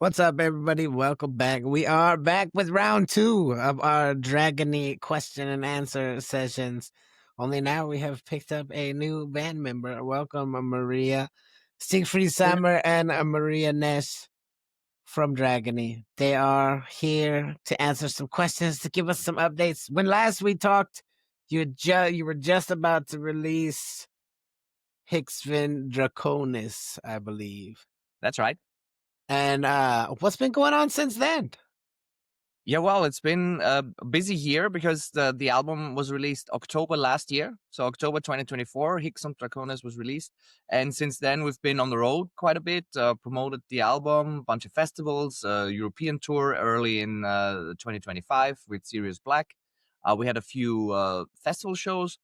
What's up, everybody? Welcome back. We are back with round 2 of our dragony question and answer sessions. Only now we have picked up a new band member. Welcome, Maria Siegfried Sammer and Maria Nesh from Dragony. They are here to answer some questions, to give us some updates. When last we talked, you were just about to release Hixvin Draconis, I believe. That's right. And what's been going on since then? Yeah, well, it's been a busy year because the album was released October last year. So October 2024, Hixvin Draconis was released. And since then, we've been on the road quite a bit, promoted the album, a bunch of festivals, European tour early in 2025 with Sirius Black. We had a few festival shows.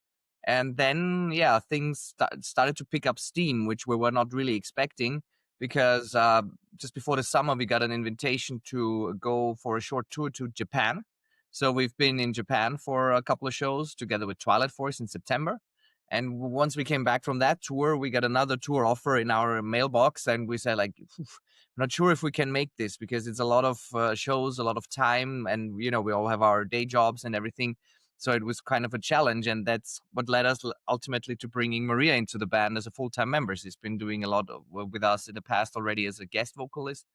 And then, yeah, things started to pick up steam, which we were not really expecting. Because just before the summer, we got an invitation to go for a short tour to Japan. So we've been in Japan for a couple of shows together with Twilight Force in September. And once we came back from that tour, we got another tour offer in our mailbox. And we said, like, not sure if we can make this because it's a lot of shows, a lot of time. And, we all have our day jobs and everything. So it was kind of a challenge, and that's what led us ultimately to bringing Maria into the band as a full-time member. She's been doing a lot with us in the past already as a guest vocalist,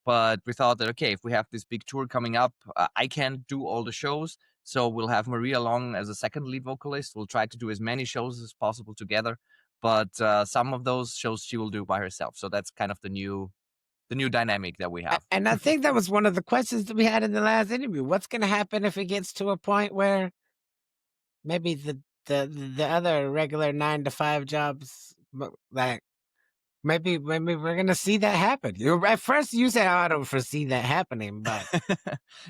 but we thought that, okay, if we have this big tour coming up, I can't do all the shows, so we'll have Maria along as a second lead vocalist. We'll try to do as many shows as possible together, but some of those shows she will do by herself. So that's kind of the new dynamic that we have. And I think that was one of the questions that we had in the last interview. What's going to happen if it gets to a point where maybe the other regular 9-to-5 jobs, like maybe we're gonna see that happen? At first, you said, "Oh, I don't foresee that happening," but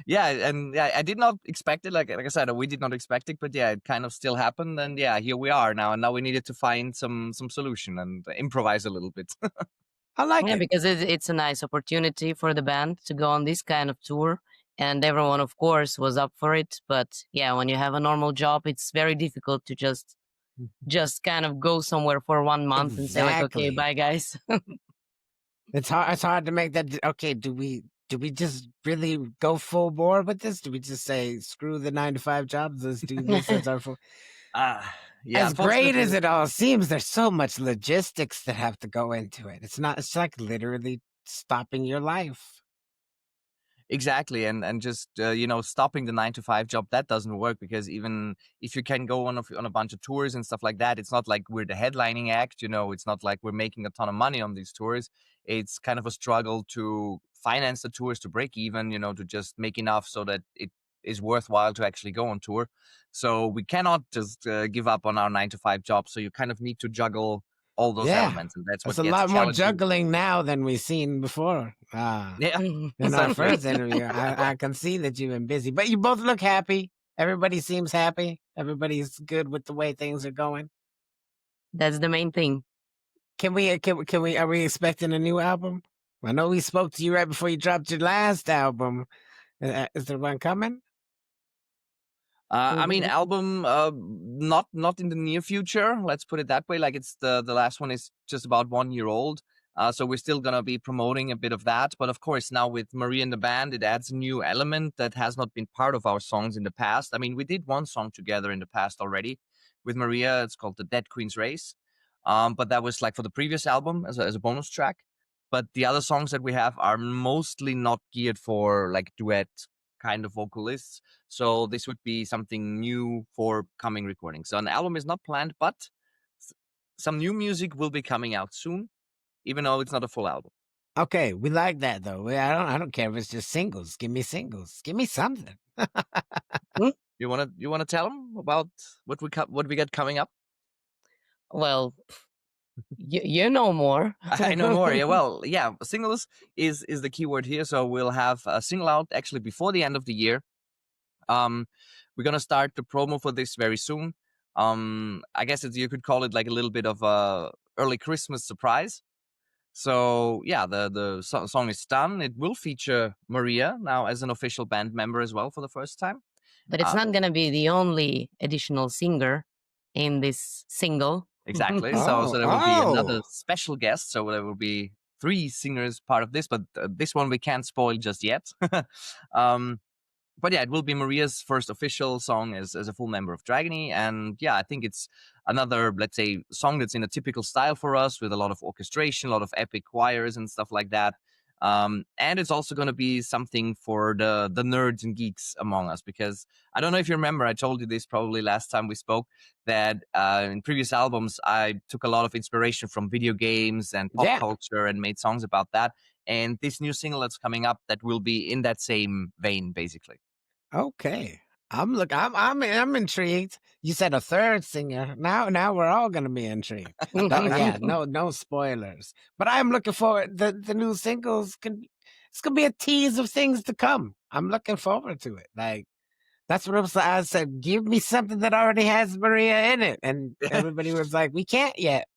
yeah, and I did not expect it. Like I said, we did not expect it, but yeah, it kind of still happened, and yeah, here we are now. And now we needed to find some solution and improvise a little bit. I like it because it's a nice opportunity for the band to go on this kind of tour. And everyone, of course, was up for it. But yeah, when you have a normal job, it's very difficult to just kind of go somewhere for 1 month and say, like, okay, bye, guys. It's hard to make that. Okay, do we just really go full bore with this? Do we just say, screw the 9-to-5 jobs? Let's do this as our full. Yeah, as great as it all seems, there's so much logistics that have to go into it. It's like literally stopping your life. Exactly, and just stopping the 9-to-5 job, that doesn't work, because even if you can go on a bunch of tours and stuff like that, it's not like we're the headlining act. It's not like we're making a ton of money on these tours. It's kind of a struggle to finance the tours, to break even, to just make enough so that it is worthwhile to actually go on tour. So we cannot just give up on our 9-to-5 job. So you kind of need to juggle all those elements, and that's a lot more juggling now than we've seen before. In our first interview, I can see that you've been busy, but you both look happy. Everybody seems happy. Everybody's good with the way things are going. That's the main thing. Can we? Are we expecting a new album? I know we spoke to you right before you dropped your last album. Is there one coming? I mean, album, not in the near future. Let's put it that way. Like, it's the last one is just about 1 year old. So we're still gonna be promoting a bit of that. But of course, now with Maria in the band, it adds a new element that has not been part of our songs in the past. I mean, we did one song together in the past already with Maria. It's called The Dead Queen's Race. But that was like for the previous album as a bonus track. But the other songs that we have are mostly not geared for like duet kind of vocalists. So this would be something new for coming recordings. So an album is not planned, but some new music will be coming out soon, even though it's not a full album. Okay, we like that though. I don't care if it's just singles. Give me singles. Give me something. You wanna tell them about what we got coming up? Well, you know more. I know more. Yeah, well, yeah, singles is the key word here. So we'll have a single out actually before the end of the year. We're gonna start the promo for this very soon. I guess you could call it like a little bit of a early Christmas surprise. So yeah, the song is done. It will feature Maria now as an official band member as well for the first time. But it's not gonna be the only additional singer in this single. Exactly. So there will be another special guest. So there will be 3 singers part of this, but this one we can't spoil just yet. But yeah, it will be Maria's first official song as a full member of Dragony. And yeah, I think it's another, let's say, song that's in a typical style for us with a lot of orchestration, a lot of epic choirs and stuff like that. And it's also going to be something for the nerds and geeks among us, because I don't know if you remember, I told you this probably last time we spoke, that in previous albums, I took a lot of inspiration from video games and pop culture and made songs about that. And this new single that's coming up, that will be in that same vein, basically. Okay. I'm intrigued. You said a third singer. Now we're all gonna be intrigued. No spoilers. But I'm looking forward. The new singles it's gonna be a tease of things to come. I'm looking forward to it. Like that's what I said. Give me something that already has Maria in it, and everybody was like, "We can't yet."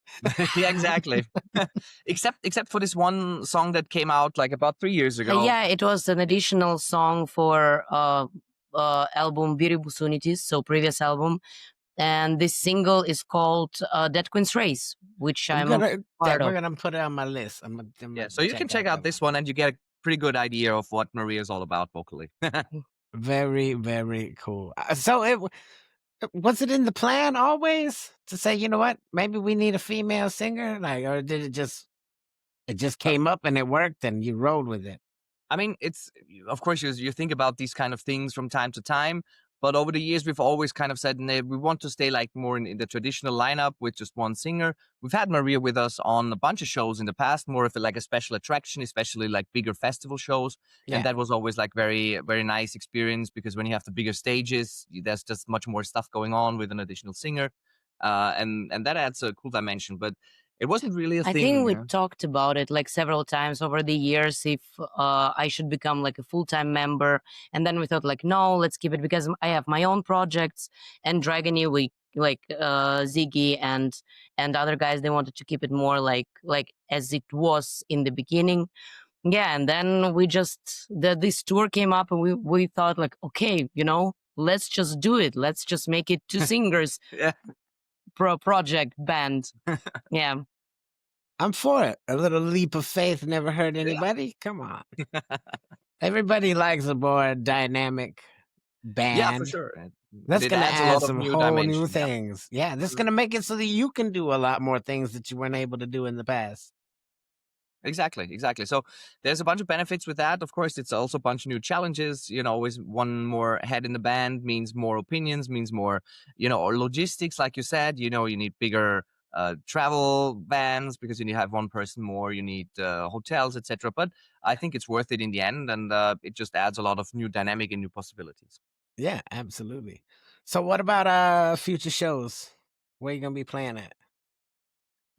Yeah, exactly. except for this one song that came out like about 3 years ago. Yeah, it was an additional song for album Brio, so previous album. And this single is called Dead Queen's Race, which We're gonna put it on my list. Yeah, so you can check out this one and you get a pretty good idea of what Maria is all about vocally. Very, very cool. So was it in the plan always to say, you know what, maybe we need a female singer, like, or did it just came up and it worked and you rolled with it? I mean, it's, of course, you think about these kind of things from time to time, but over the years, we've always kind of said, "Nah, we want to stay like more in the traditional lineup with just one singer." We've had Maria with us on a bunch of shows in the past, more of like a special attraction, especially like bigger festival shows. Yeah. And that was always like very, very nice experience, because when you have the bigger stages, there's just much more stuff going on with an additional singer. And that adds a cool dimension. But it wasn't really a thing. I think we talked about it like several times over the years, if I should become like a full-time member. And then we thought like, no, let's keep it, because I have my own projects, and Dragony, we like Ziggy and other guys, they wanted to keep it more like as it was in the beginning. Yeah, and then we just this tour came up, and we thought like, okay, let's just do it. Let's just make it 2 singers. Yeah. Project band. Yeah. I'm for it. A little leap of faith never hurt anybody. Yeah. Come on. Everybody likes a more dynamic band. Yeah, for sure. That's going to add some whole new things. Yeah, this is going to make it so that you can do a lot more things that you weren't able to do in the past. Exactly. So there's a bunch of benefits with that. Of course, it's also a bunch of new challenges. Always one more head in the band means more opinions, means more, or logistics, like you said. You need bigger travel vans, because you have one person more. You need hotels, etc. But I think it's worth it in the end, and it just adds a lot of new dynamic and new possibilities. Yeah, absolutely. So what about future shows? Where are you gonna be playing at?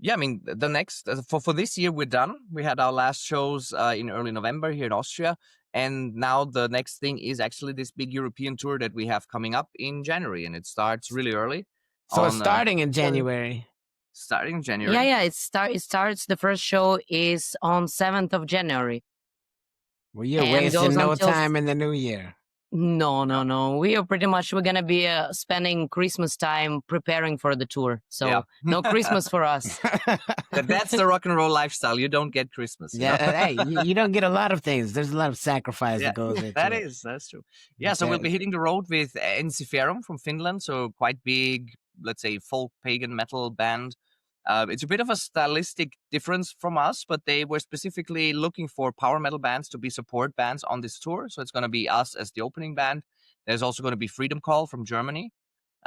Yeah, I mean, the next for this year we're done. We had our last shows in early November here in Austria, and now the next thing is actually this big European tour that we have coming up in January, and it starts really early. So it's starting in January. Starting in January. Yeah. It starts. The first show is on 7th of January. Well, you're wasting no time in the new year. No. We're gonna be spending Christmas time preparing for the tour. So no Christmas for us. That's the rock and roll lifestyle. You don't get Christmas. Yeah, hey, you don't get a lot of things. There's a lot of sacrifice that goes into it. That's true. Yeah, so we'll be hitting the road with Ensiferum from Finland. So quite big, let's say, folk pagan metal band. It's a bit of a stylistic difference from us, but they were specifically looking for power metal bands to be support bands on this tour. So it's going to be us as the opening band. There's also going to be Freedom Call from Germany,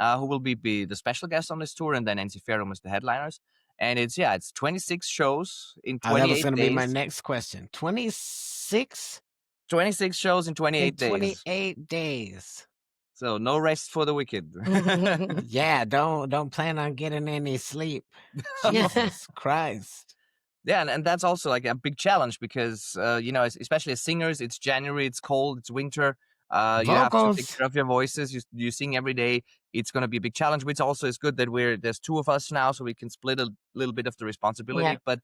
who will be the special guest on this tour, and then Ensiferum as the headliners. And it's 26 shows in 28 days. That was going to be my next question. 26? 26 shows in 28 days. 28 days. So no rest for the wicked. Yeah, don't plan on getting any sleep. Jesus Christ. Yeah, and that's also like a big challenge, because especially as singers, it's January, it's cold, it's winter. You have to take care of your voices. You sing every day. It's going to be a big challenge, which also is good that there's 2 of us now, so we can split a little bit of the responsibility. Yeah. But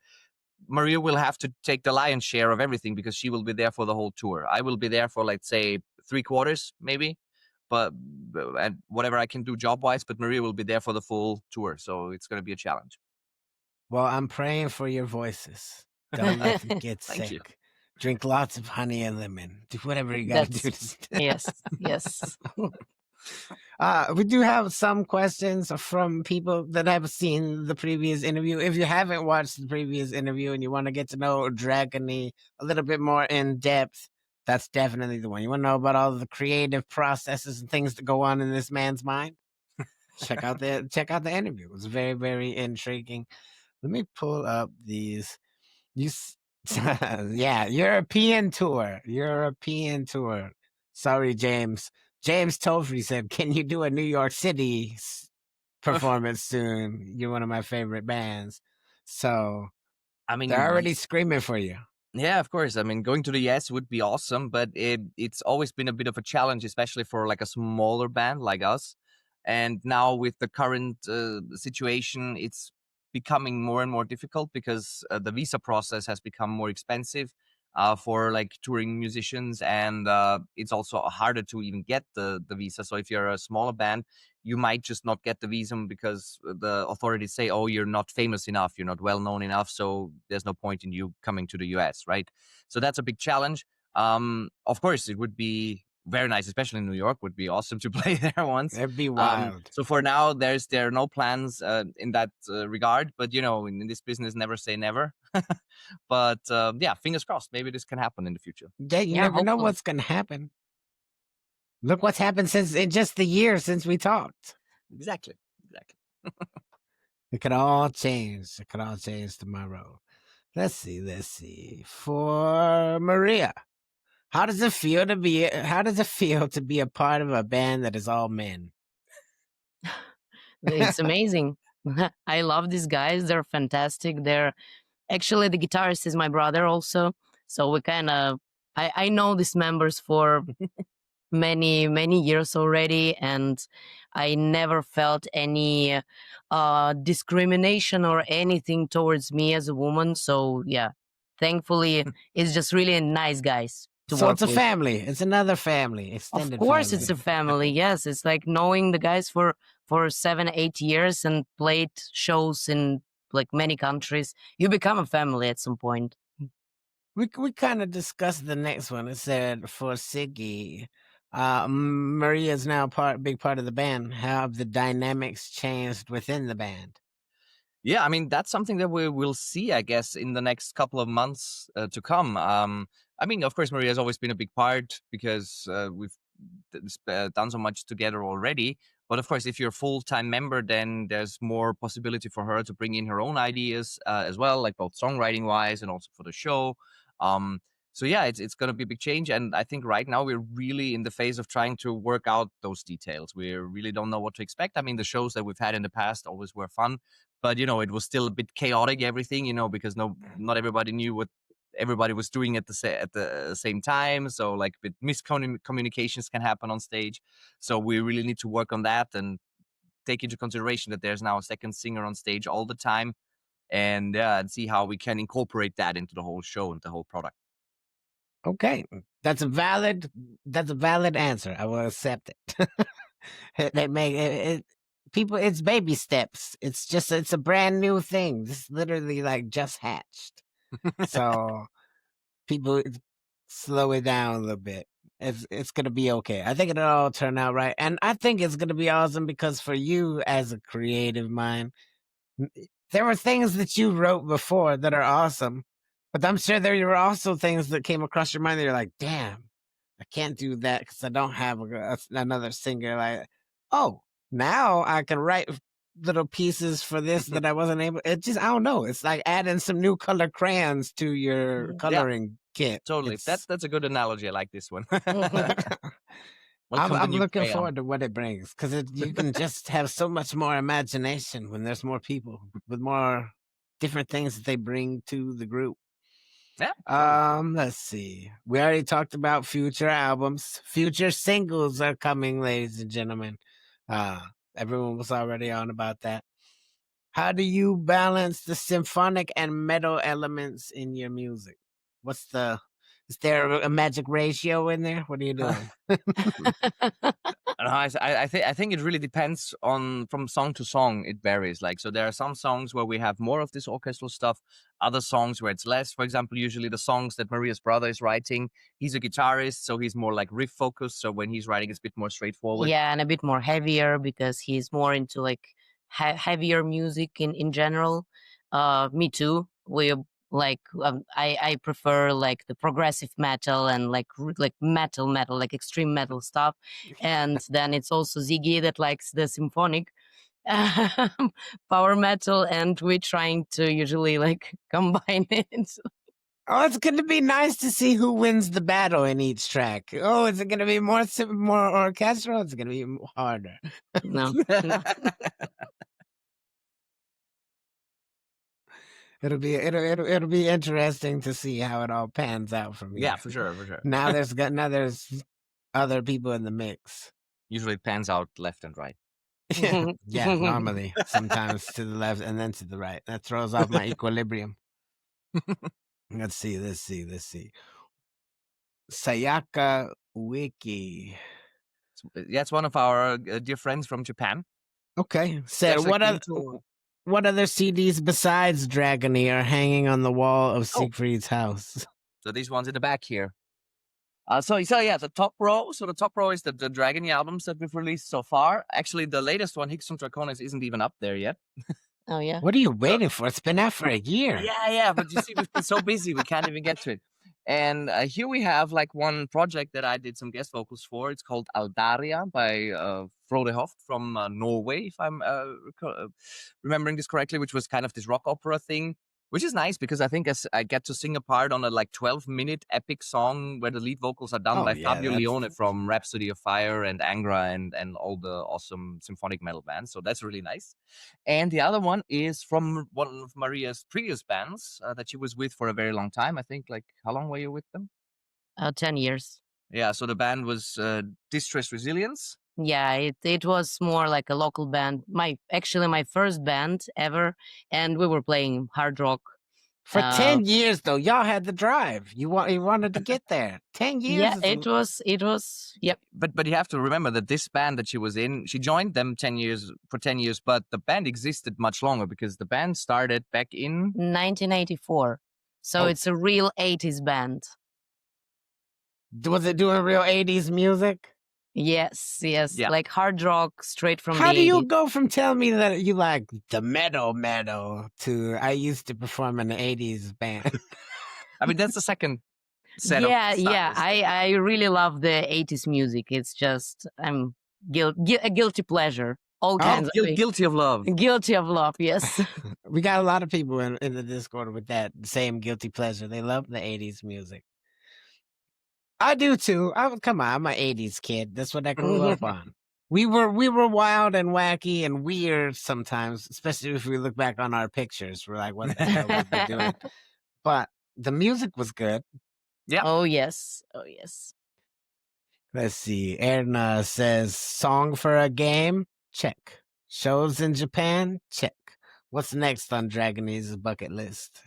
Maria will have to take the lion's share of everything, because she will be there for the whole tour. I will be there for, let's say, 3/4 maybe. And whatever I can do job-wise, but Maria will be there for the full tour, so it's going to be a challenge. Well, I'm praying for your voices. Don't let them get Thank you. sick. Drink lots of honey and lemon. Do whatever you got to do That's to yes. We do have some questions from people that have seen the previous interview. If you haven't watched the previous interview and you want to get to know Dragony a little bit more in depth, that's definitely the one. You want to know about all the creative processes and things that go on in this man's mind? check out the interview. It was very, very intriguing. Let me pull up these. Yeah, European tour. European tour. Sorry, James. James Tofrey said, "Can you do a New York City performance soon? You're one of my favorite bands." So I they're mean, already screaming for you. yeah, of course. I mean, going to the US would be awesome, but it's always been a bit of a challenge, especially for like a smaller band like us. And now with the current situation, it's becoming more and more difficult because the visa process has become more expensive for like touring musicians, and it's also harder to even get the visa. So if you're a smaller band, you might just not get the visum because the authorities say, oh, you're not famous enough, you're not well known enough, so there's no point in you coming to the US, right? So that's a big challenge. Of course, it would be very nice, especially in New York, would be awesome to play there once. It'd be wild. So for now, there are no plans in that regard, but you know, in this business, never say never. But yeah, fingers crossed, maybe this can happen in the future. Yeah, you Yeah, never know hopefully. what's gonna happen. Look what's happened since in just the year since we talked. Exactly. It could all change. It could all change tomorrow. Let's see. For Maria, how does it feel to be a part of a band that is all men? It's amazing. I love these guys. They're fantastic. They're actually the guitarist is my brother also. So we kind of I know these members for many years already, and I never felt any discrimination or anything towards me as a woman. So yeah, thankfully it's just really nice guys to So work it's a with. family. It's another family, Of extended course it's family. a family. Yes, it's like knowing the guys for 7-8 years and played shows in like many countries. You become a family at some point. We kind of discussed the next one. It said for Siggy, Maria's now big part of the band. How have the dynamics changed within the band? Yeah, I mean, that's something that we will see, I guess, in the next couple of months to come. I mean, of course, Maria has always been a big part because we've done so much together already. But of course, if you're a full-time member, then there's more possibility for her to bring in her own ideas as well, like both songwriting-wise and also for the show. Um, so yeah, it's going to be a big change. And I think right now we're really in the phase of trying to work out those details. We really don't know what to expect. I mean, the shows that we've had in the past always were fun, but you know, it was still a bit chaotic, everything, you know, because not everybody knew what everybody was doing at the same time. So like with miscommunications can happen on stage. So we really need to work on that and take into consideration that there's now a second singer on stage all the time, and see how we can incorporate that into the whole show and the whole product. Okay, that's a valid answer. I will accept it. They make it, people. It's baby steps. It's a brand new thing. This is literally like just hatched. So people slow it down a little bit. It's gonna be okay. I think it'll all turn out right, and I think it's gonna be awesome because for you as a creative mind, there were things that you wrote before that are awesome, but I'm sure there were also things that came across your mind that you're like, damn, I can't do that because I don't have another singer. Like, oh, now I can write little pieces for this that I wasn't able. It just, I don't know. It's like adding some new color crayons to your Yeah, coloring kit. totally. It's That's a good analogy. I like this one. I'm Welcome the new looking crayon. forward to what it brings because you can just have so much more imagination when there's more people with more different things that they bring to the group. Yeah. Totally. Let's see. We already talked about future albums. Future singles are coming, ladies and gentlemen. Uh, Everyone was already on about that. How do you balance the symphonic and metal elements in your music? Is there a magic ratio in there? What are you doing? I I think it really depends on from song to song. It varies. Like, so there are some songs where we have more of this orchestral stuff, other songs where it's less. For example, usually the songs that Maria's brother is writing, he's a guitarist, so he's more like riff focused. So when he's writing, it's a bit more straightforward. Yeah, and a bit more heavier because he's more into like heavier music in general. Me too. We like I prefer like the progressive metal and like metal like extreme metal stuff. And then it's also Ziggy that likes the symphonic power metal, and we're trying to usually like combine it. Oh, it's going to be nice to see who wins the battle in each track. Oh, is it going to be more orchestral? It's going to be harder. No. It'll be interesting to see how it all pans out from here. Yeah, for sure, for sure. Now there's other people in the mix. Usually it pans out left and right. Yeah, normally. Sometimes to the left and then to the right. That throws off my equilibrium. Let's see. Sayaka Wiki. That's one of our dear friends from Japan. Okay. Said, Actually what other CDs besides Dragony are hanging on the wall of Siegfried's house? So these ones in the back here. So yeah, the top row. So the top row is the Dragony albums that we've released so far. Actually, the latest one, HxCReact Draconis, isn't even up there yet. Oh yeah. What are you waiting for? It's been out for a year. Yeah, but you see, we've been so busy, we can't even get to it. And here we have like one project that I did some guest vocals for. It's called Aldaria by Frode Hoft from Norway, if I'm remembering this correctly, which was kind of this rock opera thing, which is nice because I think I get to sing a part on a like 12-minute epic song where the lead vocals are done by Fabio Leone from Rhapsody of Fire and Angra and all the awesome symphonic metal bands. So that's really nice. And the other one is from one of Maria's previous bands that she was with for a very long time. I think, like, how long were you with them? 10 years. Yeah, so the band was Distress Resilience. Yeah, it was more like a local band. My first band ever, and we were playing hard rock. For 10 years, though, y'all had the drive. You wanted to get there. 10 years. Yeah, it was. Yep. But you have to remember that this band that she was in, she joined them 10 years, but the band existed much longer because the band started back in 1984. So it's a real 80s band. Was it doing real 80s music? Yes. Yeah. Like hard rock straight from How the do you 80s. go from telling me that you like the metal to I used to perform in the 80s band? I mean, that's the second set Yeah, of yeah. styles. I really love the 80s music. It's just I'm a guilty pleasure. All kinds of Guilty of love. Guilty of love, yes. We got a lot of people in the Discord with that same guilty pleasure. They love the 80s music. I do too. Come on, I'm an 80s kid. That's what I grew up on. We were wild and wacky and weird sometimes, especially if we look back on our pictures. We're like, what the hell were we doing? But the music was good. Yeah. Oh yes. Let's see. Erna says, song for a game? Check. Shows in Japan? Check. What's next on Dragony's bucket list?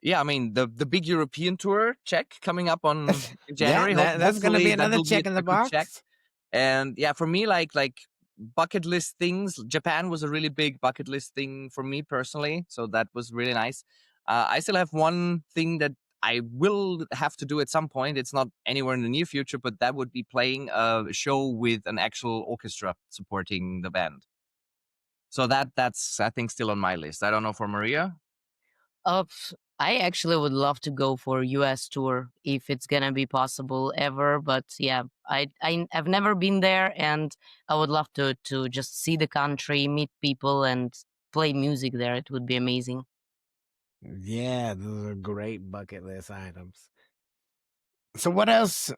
Yeah, I mean, the big European tour, check, coming up in January. That's going to be another check in the box. Check. And yeah, for me, like bucket list things, Japan was a really big bucket list thing for me personally. So that was really nice. I still have one thing that I will have to do at some point. It's not anywhere in the near future, but that would be playing a show with an actual orchestra supporting the band. So that's, I think, still on my list. I don't know for Maria. I actually would love to go for a US tour if it's gonna be possible ever. But yeah, I've never been there, and I would love to just see the country, meet people, and play music there. It would be amazing. Yeah, those are great bucket list items. So what else?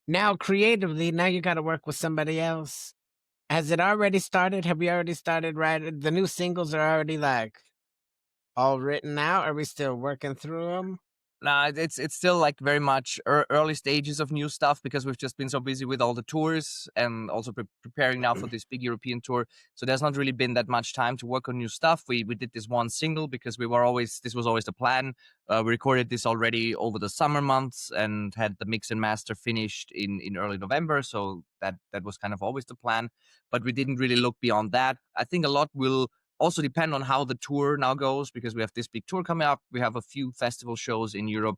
Now creatively, now you got to work with somebody else. Has it already started? Have we already started writing? The new singles are already like all written out. Are we still working through them? No, it's still like very much early stages of new stuff because we've just been so busy with all the tours and also preparing now for this big European tour. So there's not really been that much time to work on new stuff. We did this one single because this was always the plan. We recorded this already over the summer months and had the mix and master finished in early November. So that was kind of always the plan, but we didn't really look beyond that. I think a lot will also depend on how the tour now goes because we have this big tour coming up. We have a few festival shows in Europe.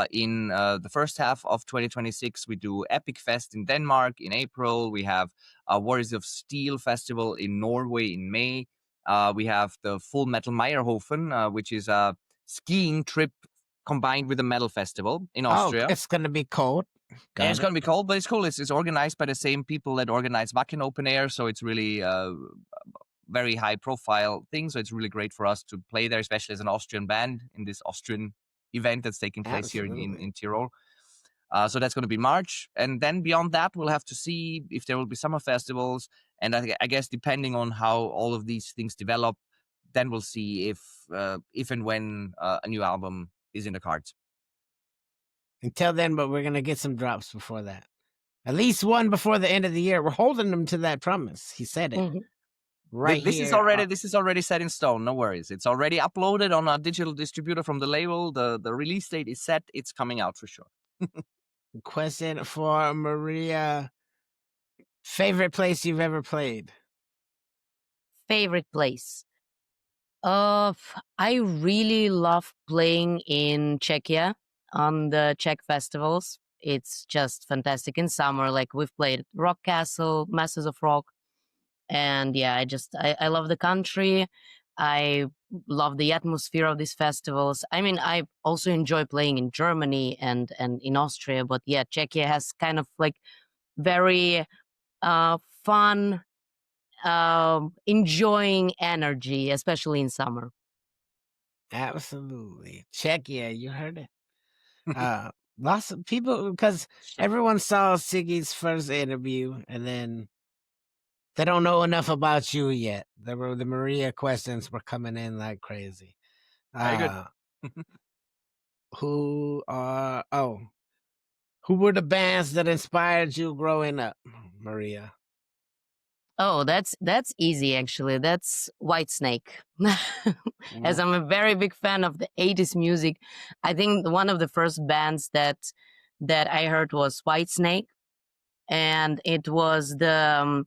In the first half of 2026, we do Epic Fest in Denmark in April. We have Warriors of Steel Festival in Norway in May. We have the Full Metal Meyerhofen, which is a skiing trip combined with a metal festival in Austria. Oh, it's going to be cold. And it's going to be cold, but it's cool. It's organized by the same people that organize Wacken Open Air, so it's really very high profile thing. So it's really great for us to play there, especially as an Austrian band in this Austrian event that's taking place here in Tyrol. So that's going to be March. And then beyond that, we'll have to see if there will be summer festivals. And I guess depending on how all of these things develop, then we'll see if and when a new album is in the cards. Until then, but we're going to get some drops before that. At least one before the end of the year. We're holding them to that promise. He said it. Mhm. Right this here. This is already set in stone. No worries. It's already uploaded on a digital distributor from the label. The release date is set. It's coming out for sure. Question for Maria. Favorite place you've ever played? Favorite place? I really love playing in Czechia on the Czech festivals. It's just fantastic in summer. Like we've played at Rock Castle, Masters of Rock, and yeah, I love the country. I love the atmosphere of these festivals. I mean, I also enjoy playing in Germany and in Austria, but yeah, Czechia has kind of like very fun, enjoying energy, especially in summer. Absolutely. Czechia, you heard it. Lots of people, because everyone saw Siggy's first interview, and then they don't know enough about you yet. The Maria questions were coming in like crazy. Very good. Who were the bands that inspired you growing up, Maria? Oh, that's easy actually. That's Whitesnake. As I'm a very big fan of the 80s music, I think one of the first bands that I heard was Whitesnake, and it was the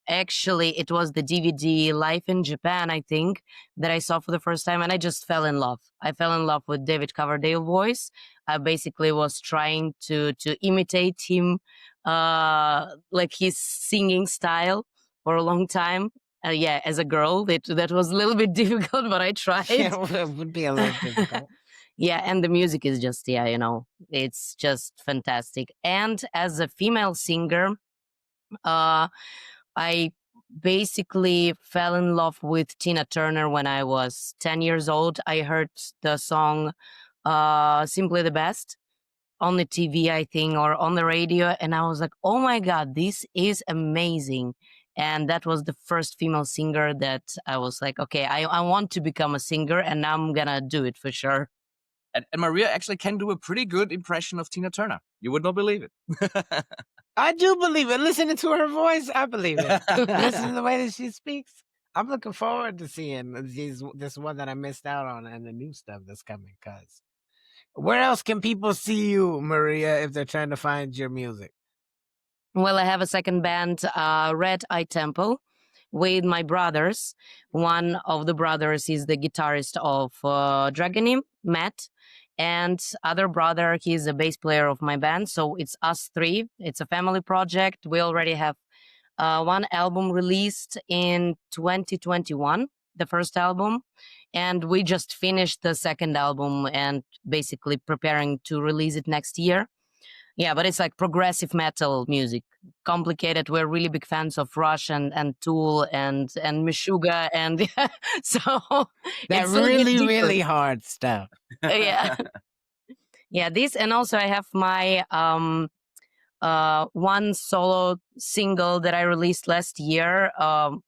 it was the DVD Live in Japan, I think, that I saw for the first time, and I just fell in love. I fell in love with David Coverdale voice. I basically was trying to imitate him, like his singing style for a long time. Yeah, as a girl, that was a little bit difficult, but I tried. Yeah, it would be a little difficult. Yeah, and the music is just, yeah, it's just fantastic. And as a female singer, I basically fell in love with Tina Turner when I was 10 years old. I heard the song Simply the Best on the TV, I think, or on the radio, and I was like, oh my God, this is amazing. And that was the first female singer that I was like, okay, I want to become a singer, and I'm gonna do it for sure. And Maria actually can do a pretty good impression of Tina Turner. You would not believe it. I do believe it. Listening to her voice, I believe it. Listen to the way that she speaks. I'm looking forward to seeing this one that I missed out on and the new stuff that's coming. Cause where else can people see you, Maria, if they're trying to find your music? Well, I have a second band, Red Eye Temple, with my brothers. One of the brothers is the guitarist of Dragony, Matt, and other brother, he's a bass player of my band. So it's us three. It's a family project. We already have one album released in 2021, the first album, and we just finished the second album and basically preparing to release it next year. Yeah, but it's like progressive metal music, complicated. We're really big fans of Rush and Tool and Meshuggah, and so That's really hard stuff. Yeah, yeah. This, and also I have my one solo single that I released last year.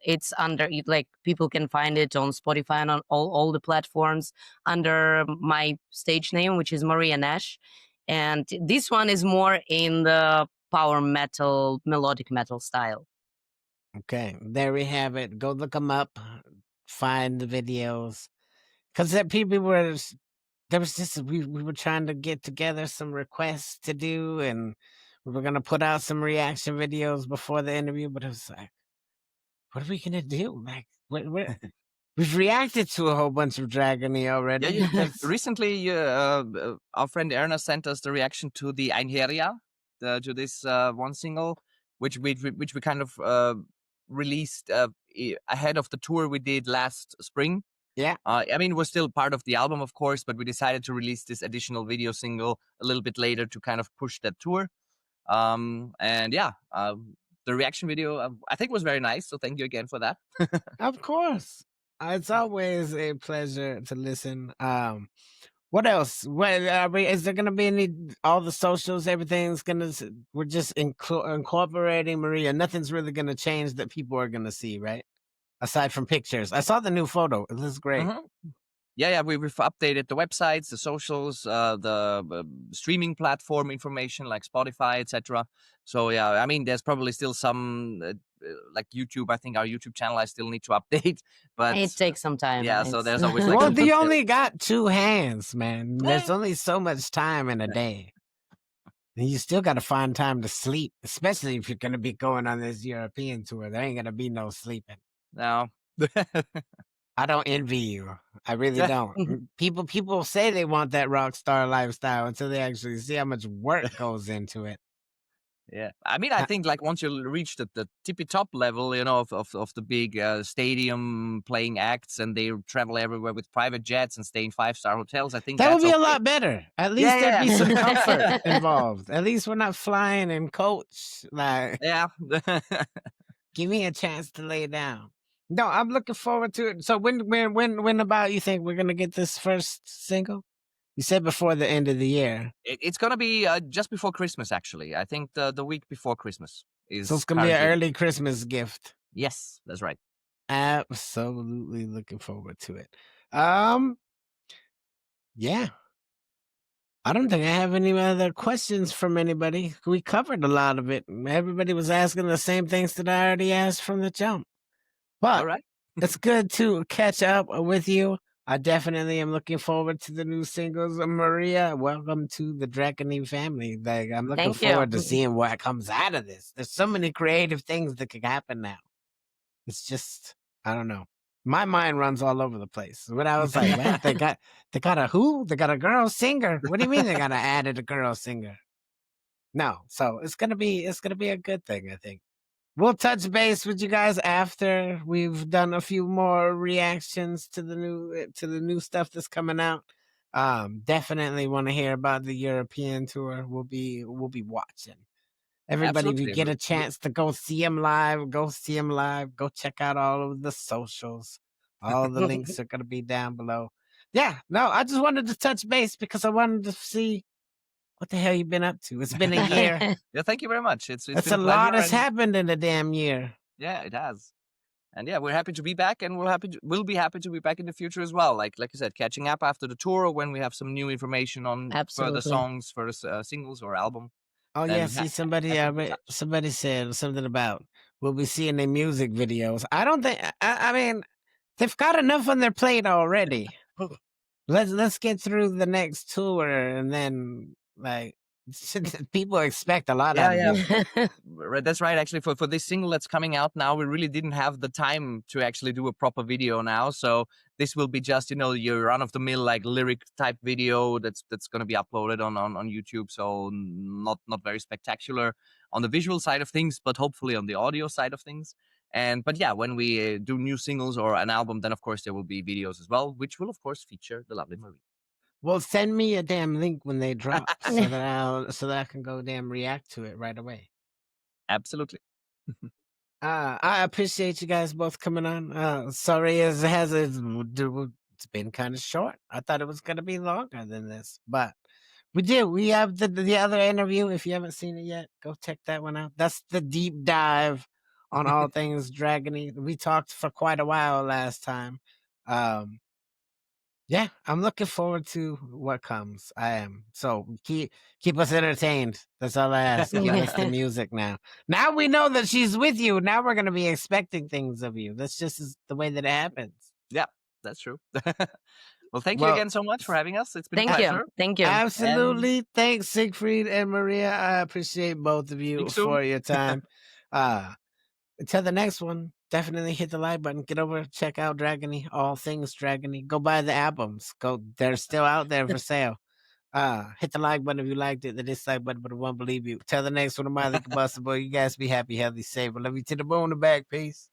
It's under like people can find it on Spotify and on all the platforms under my stage name, which is Maria Nesh. And this one is more in the power metal, melodic metal style. Okay, there we have it. Go look them up. Find the videos. Because people were, there was just, we were trying to get together some requests to do, and we were going to put out some reaction videos before the interview, but it was like, what are we going to do? Like, we've reacted to a whole bunch of dragony already. Yeah, recently, our friend Erna sent us the reaction to the Einherja, to this one single, which we kind of released ahead of the tour we did last spring. Yeah. I mean, it was still part of the album, of course, but we decided to release this additional video single a little bit later to kind of push that tour. And yeah, the reaction video, I think was very nice. So thank you again for that. Of course. It's always a pleasure to listen. What else? What is there going to be any? All the socials, everything's gonna. We're just incorporating Maria. Nothing's really going to change that people are going to see, right? Aside from pictures, I saw the new photo. It looks great. Yeah, we've updated the websites, the socials, the streaming platform information like Spotify, etc. So yeah, I mean, there's probably still some like YouTube. I think our YouTube channel I still need to update, but it takes some time. Yeah, so there's always like well, you only got 2 hands, man. There's only so much time in a day. And you still got to find time to sleep, especially if you're going to be going on this European tour. There ain't going to be no sleeping. No. I don't envy you. I really don't. People say they want that rock star lifestyle until they actually see how much work goes into it. Yeah, I mean, I think like once you reach the tippy top level, you know, of the big stadium playing acts, and they travel everywhere with private jets and stay in 5-star hotels, I think that would be okay. a lot better. At least there'd be some comfort involved. At least we're not flying in coach. Like, yeah, give me a chance to lay down. No, I'm looking forward to it. So when about you think we're gonna get this first single? You said before the end of the year. It's gonna be just before Christmas, actually. I think the week before Christmas is. So it's gonna be an early Christmas gift. Yes, that's right. Absolutely looking forward to it. Yeah. I don't think I have any other questions from anybody. We covered a lot of it. Everybody was asking the same things that I already asked from the jump. But All right. it's good to catch up with you. I definitely am looking forward to the new singles. Maria, welcome to the Dragony family. Like, I'm looking forward to seeing what comes out of this. There's so many creative things that could happen now. It's just, I don't know. My mind runs all over the place. When I was like, man, they got a who? They got a girl singer. What do you mean they got to added a girl singer? No, so it's gonna be a good thing, I think. We'll touch base with you guys after we've done a few more reactions to the new stuff that's coming out. Definitely want to hear about the European tour. We'll be watching. Everybody, if you get a chance to go see him live, go see him live. Go check out all of the socials. All the links are going to be down below. Yeah, no, I just wanted to touch base because I wanted to see what the hell you've been up to. It's been a year. Yeah, thank you very much. It's a lot has happened in a damn year. Yeah, it has. And yeah, we're happy to be back, and we'll be happy to be back in the future as well. Like you said, catching up after the tour when we have some new information on further songs, further singles or album. Oh yeah, see somebody said something about we'll be seeing their music videos. I don't think. I mean, they've got enough on their plate already. Let's get through the next tour, and then like people expect a lot out of you. That's right. Actually, for this single that's coming out now, we really didn't have the time to actually do a proper video now. So this will be just, your run-of-the-mill like lyric type video that's going to be uploaded on YouTube. So not very spectacular on the visual side of things, but hopefully on the audio side of things. But yeah, when we do new singles or an album, then of course there will be videos as well, which will of course feature the lovely Marie. Well, send me a damn link when they drop so that I can go damn react to it right away. Absolutely. I appreciate you guys both coming on. Sorry it's been kind of short. I thought it was going to be longer than this, but We do. We have the other interview. If you haven't seen it yet, go check that one out. That's the deep dive on all things dragony. We talked for quite a while last time. Yeah, I'm looking forward to what comes. I am. So keep us entertained. That's all I ask. Give us the music now. Now we know that she's with you. Now we're gonna be expecting things of you. That's just the way that it happens. Yeah, that's true. Well, thank you again so much for having us. It's been a Thank pleasure. you. Thank you. Absolutely. Thanks, Siegfried and Maria. I appreciate both of you Speak soon. for your time. Until the next one, definitely hit the like button. Get over, check out Dragony, all things Dragony. Go buy the albums. They're still out there for sale. Hit the like button if you liked it, the dislike button, but it won't believe you. Till the next one, I'm Combustible. You guys be happy, healthy, safe. I love you to the bone and back. Peace.